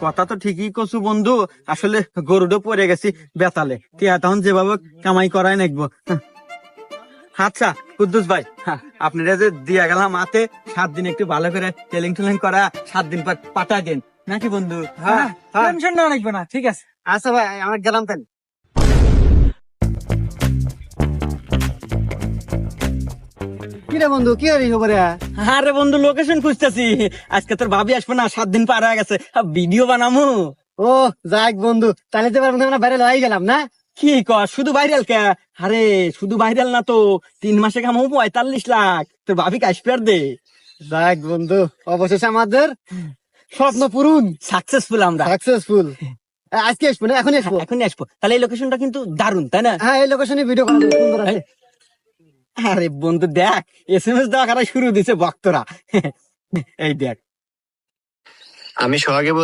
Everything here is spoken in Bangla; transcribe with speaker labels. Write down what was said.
Speaker 1: কথা তো ঠিকই কছু বন্ধু, আসলে গরুটা পড়ে গেছি বেতালে, টিয়া তখন যেভাবে কামাই করাই নাকবো। আচ্ছা কুদ্দুস ভাই, আপনারা যে দিয়া গেলাম হাতে 7 দিন একটু ভালো করে টেলিং টেলিং করা, 7 দিন পর পাঠাই দেন নাকি বন্ধু?
Speaker 2: টেনশন না লাগবে না, ঠিক আছে।
Speaker 1: আচ্ছা ভাই, আমার গেলাম তাই।
Speaker 2: কি রে বন্ধু, কি হরি খবরে?
Speaker 1: আরে বন্ধু, লোকেশন খুঁজতেছি। আজকে তোর ভাবি আসবে না, 7 দিন পার হয়ে গেছে, ভিডিও বানামু।
Speaker 2: ও যাক বন্ধু, তাহলে তো এবার আমরা বাইরে লই গেলাম না?
Speaker 1: কি কর, শুধু ভাইরাল কে? আরে শুধু ভাইরাল না তো, 3 মাসে কামাবো 45 লাখ। তোর ভাবি আসবে আর দে।
Speaker 2: যাক বন্ধু, অবশেষে আমাদের স্বপ্ন পূরণ,
Speaker 1: সাকসেসফুল আমরা।
Speaker 2: সাকসেসফুল। আজকে আসবো না, এখন আসবো?
Speaker 1: এখনই আসবো। তাহলে এই লোকেশনটা কিন্তু দারুণ, তাই না?
Speaker 2: হ্যাঁ, এই লোকেশনে ভিডিও করা যাবে, সুন্দর আছে।
Speaker 1: আরে বন্ধু দেখ, SMS দেওয়া কারা শুরু দিছে ভক্তরা। এই দেখ।
Speaker 3: আমি সোহাগে বলছি।